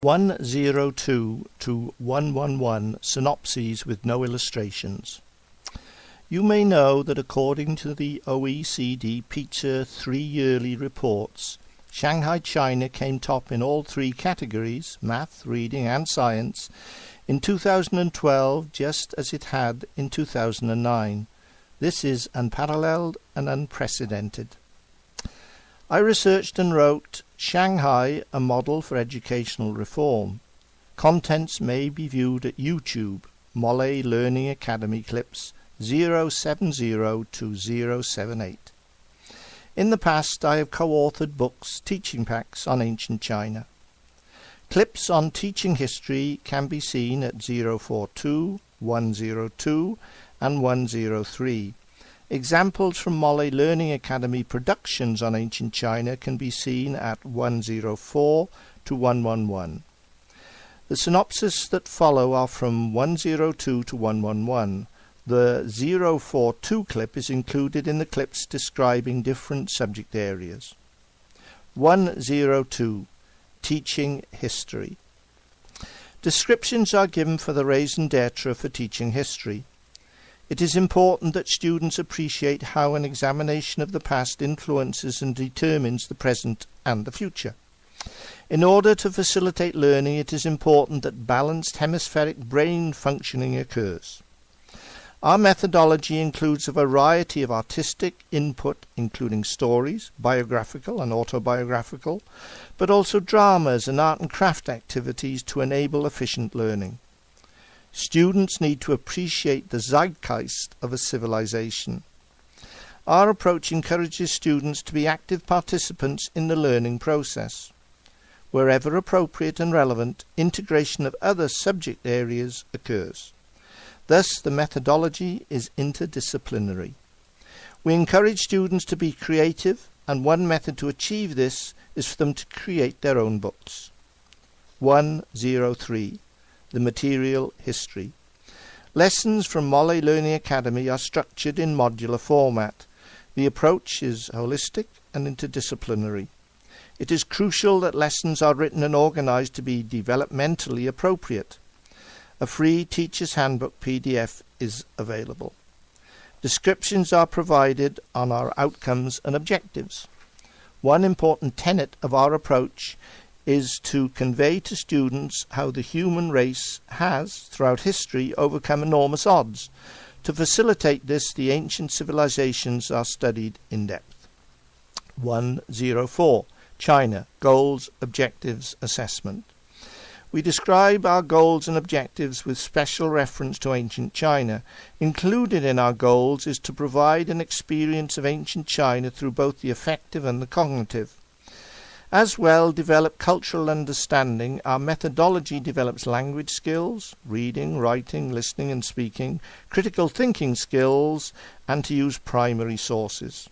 102 to 111 Synopses with no illustrations. You may know that according to the OECD PISA 3 yearly reports, Shanghai, China came top in all three categories, math, reading and science, in 2012 just as it had in 2009. This is unparalleled and unprecedented. I researched and wrote Shanghai, a model for educational reform. Contents may be viewed at YouTube, Molle Learning Academy clips 070 to 078. In the past I have co-authored books, teaching packs on ancient China. Clips on teaching history can be seen at 042, 102 and 103. Examples from Molle Learning Academy productions on ancient China can be seen at 104 to 111. The synopses that follow are from 102 to 111. The 042 clip is included in the clips describing different subject areas. 102. Teaching History. Descriptions are given for the raison d'etre for teaching history. It is important that students appreciate how an examination of the past influences and determines the present and the future. In order to facilitate learning, it is important that balanced hemispheric brain functioning occurs. Our methodology includes a variety of artistic input, including stories, biographical and autobiographical, but also dramas and art and craft activities to enable efficient learning. Students need to appreciate the zeitgeist of a civilization. Our approach encourages students to be active participants in the learning process. Wherever appropriate and relevant, integration of other subject areas occurs. Thus, the methodology is interdisciplinary. We encourage students to be creative, and one method to achieve this is for them to create their own books. 103. The Material History. Lessons from Molle Learning Academy are structured in modular format. The approach is holistic and interdisciplinary. It is crucial that lessons are written and organized to be developmentally appropriate. A free Teacher's Handbook PDF is available. Descriptions are provided on our outcomes and objectives. One important tenet of our approach is to convey to students how the human race has, throughout history, overcome enormous odds. To facilitate this, the ancient civilizations are studied in depth. 104. China. Goals, Objectives, Assessment. We describe our goals and objectives with special reference to ancient China. Included in our goals is to provide an experience of ancient China through both the affective and the cognitive. As well, develop cultural understanding. Our methodology develops language skills, reading, writing, listening and speaking, critical thinking skills, and to use primary sources.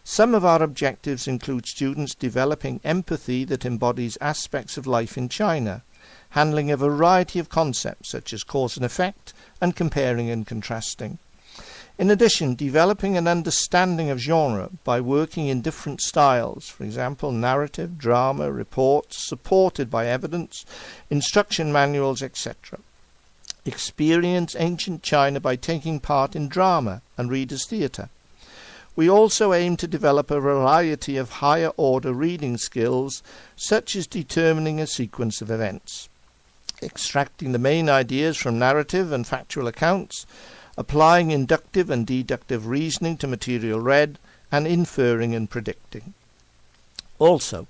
Some of our objectives include students developing empathy that embodies aspects of life in China, handling a variety of concepts such as cause and effect, and comparing and contrasting. In addition, developing an understanding of genre by working in different styles, for example, narrative, drama, reports, supported by evidence, instruction manuals, etc. Experience ancient China by taking part in drama and readers' theatre. We also aim to develop a variety of higher order reading skills, such as determining a sequence of events, extracting the main ideas from narrative and factual accounts, applying inductive and deductive reasoning to material read, and inferring and predicting. Also,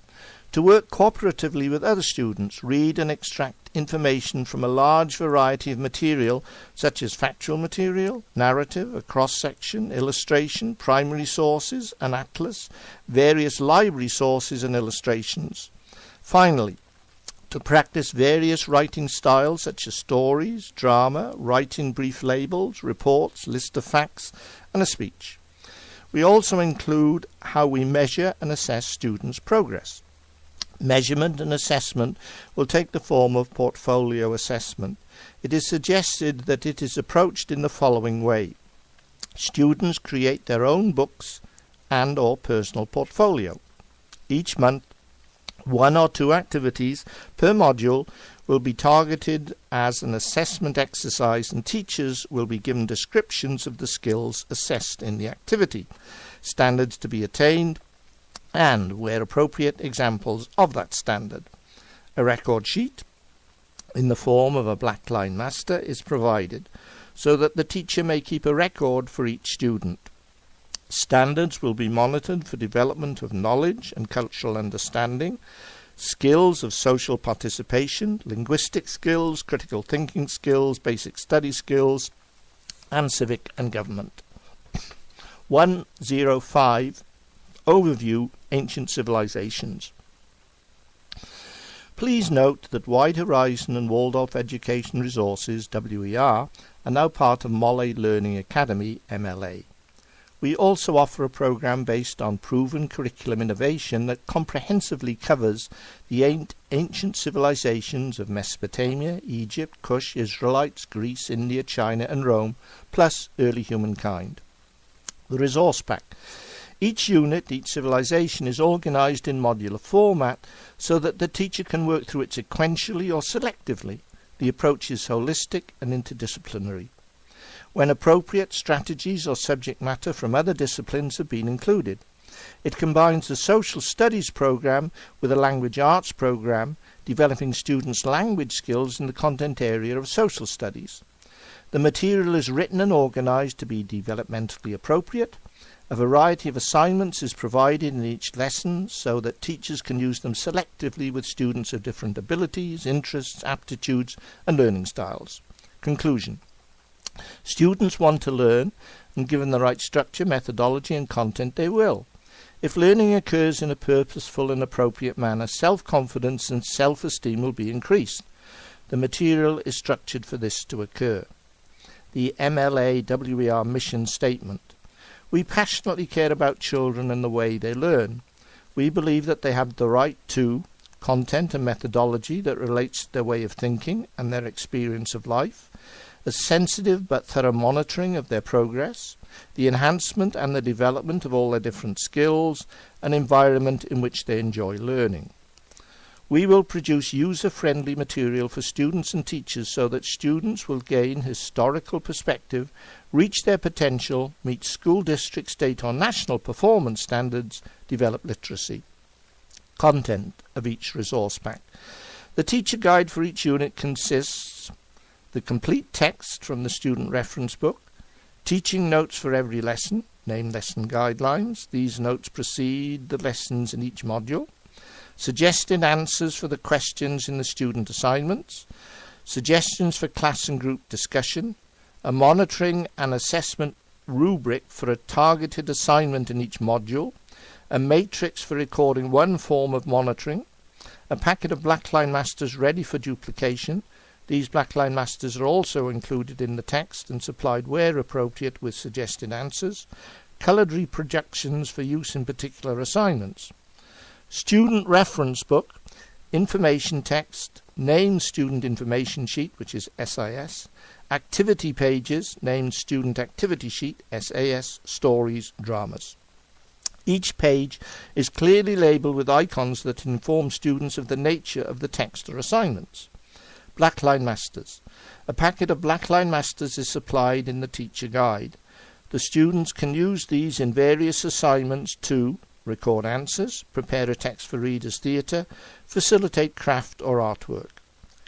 to work cooperatively with other students, read and extract information from a large variety of material such as factual material, narrative, a cross-section, illustration, primary sources, an atlas, various library sources and illustrations. Finally, to practice various writing styles such as stories, drama, writing brief labels, reports, list of facts, and a speech. We also include how we measure and assess students' progress. Measurement and assessment will take the form of portfolio assessment. It is suggested that it is approached in the following way. Students create their own books and/or personal portfolio. Each month, 1 or 2 activities per module will be targeted as an assessment exercise, and teachers will be given descriptions of the skills assessed in the activity, standards to be attained, and, where appropriate, examples of that standard. A record sheet in the form of a black line master is provided so that the teacher may keep a record for each student. Standards will be monitored for development of knowledge and cultural understanding, skills of social participation, linguistic skills, critical thinking skills, basic study skills, and civic and government. 105. Overview: Ancient Civilizations. Please note that Wide Horizon and Waldorf Education Resources, WER, are now part of Molle Learning Academy, MLA. We also offer a program based on proven curriculum innovation that comprehensively covers the ancient civilizations of Mesopotamia, Egypt, Kush, Israelites, Greece, India, China, and Rome, plus early humankind. The resource pack. Each unit, each civilization, is organized in modular format so that the teacher can work through it sequentially or selectively. The approach is holistic and interdisciplinary. When appropriate, strategies or subject matter from other disciplines have been included. It combines the social studies program with a language arts program, developing students' language skills in the content area of social studies. The material is written and organized to be developmentally appropriate. A variety of assignments is provided in each lesson so that teachers can use them selectively with students of different abilities, interests, aptitudes, and learning styles. Conclusion. Students want to learn, and given the right structure, methodology, and content, they will. If learning occurs in a purposeful and appropriate manner, self-confidence and self-esteem will be increased. The material is structured for this to occur. The MLA-WER mission statement. We passionately care about children and the way they learn. We believe that they have the right to content and methodology that relates to their way of thinking and their experience of life, a sensitive but thorough monitoring of their progress, the enhancement and the development of all their different skills, an environment in which they enjoy learning. We will produce user-friendly material for students and teachers so that students will gain historical perspective, reach their potential, meet school district, state or national performance standards, develop literacy. Content of each resource pack. The teacher guide for each unit consists the complete text from the student reference book, teaching notes for every lesson, named lesson guidelines. These notes precede the lessons in each module. Suggested answers for the questions in the student assignments, suggestions for class and group discussion, a monitoring and assessment rubric for a targeted assignment in each module, a matrix for recording one form of monitoring, a packet of blackline masters ready for duplication. These blackline masters are also included in the text and supplied where appropriate with suggested answers, coloured reproductions for use in particular assignments. Student reference book, information text, named student information sheet, which is SIS, activity pages, named student activity sheet, SAS, stories, dramas. Each page is clearly labelled with icons that inform students of the nature of the text or assignments. Blackline Masters. A packet of Blackline Masters is supplied in the teacher guide. The students can use these in various assignments to record answers, prepare a text for readers' theatre, facilitate craft or artwork.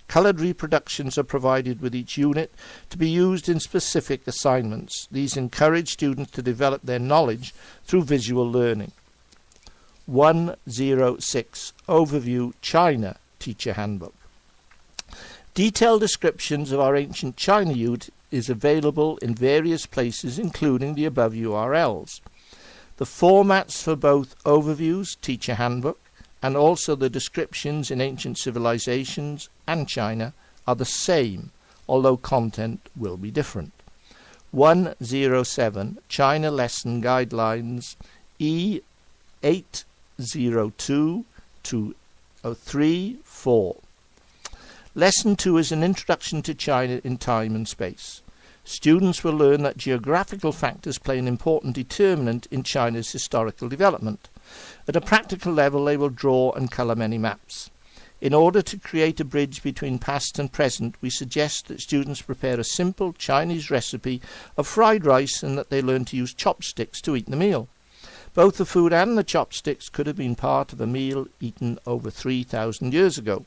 Coloured reproductions are provided with each unit to be used in specific assignments. These encourage students to develop their knowledge through visual learning. 106. Overview China Teacher Handbook. Detailed descriptions of our ancient China unit is available in various places, including the above URLs. The formats for both overviews, teacher handbook, and also the descriptions in ancient civilizations and China are the same, although content will be different. 107. China Lesson Guidelines E802-203-4. Lesson 2 is an introduction to China in time and space. Students will learn that geographical factors play an important determinant in China's historical development. At a practical level, they will draw and colour many maps. In order to create a bridge between past and present, we suggest that students prepare a simple Chinese recipe of fried rice and that they learn to use chopsticks to eat the meal. Both the food and the chopsticks could have been part of a meal eaten over 3,000 years ago.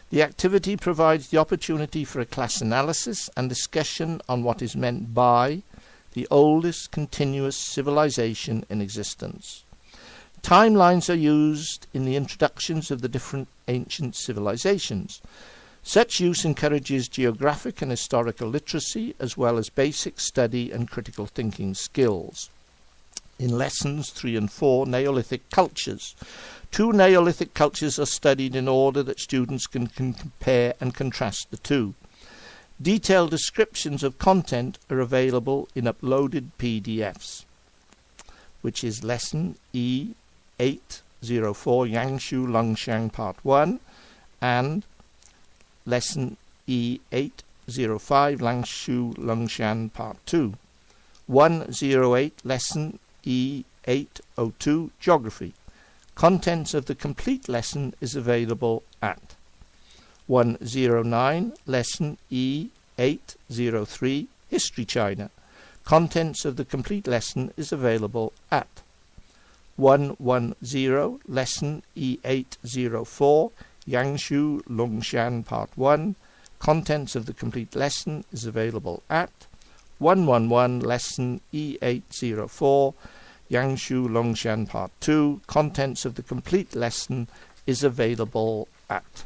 The activity provides the opportunity for a class analysis and discussion on what is meant by the oldest continuous civilization in existence. Timelines are used in the introductions of the different ancient civilizations. Such use encourages geographic and historical literacy as well as basic study and critical thinking skills. In lessons 3 and 4, Neolithic cultures. 2 Neolithic cultures are studied in order that students can compare and contrast the two. Detailed descriptions of content are available in uploaded PDFs, which is Lesson E804 Yangshu Longshan Part 1 and Lesson E805 Langshu Longshan Part 2. 108 Lesson E802 Geography. Contents of the complete lesson is available at 109 Lesson E803 History China. Contents of the complete lesson is available at 110 Lesson E804 Yangshu Longshan Part 1. Contents of the complete lesson is available at 111 Lesson E804 Yangshu Longshan Part 2. Contents of the complete lesson is available at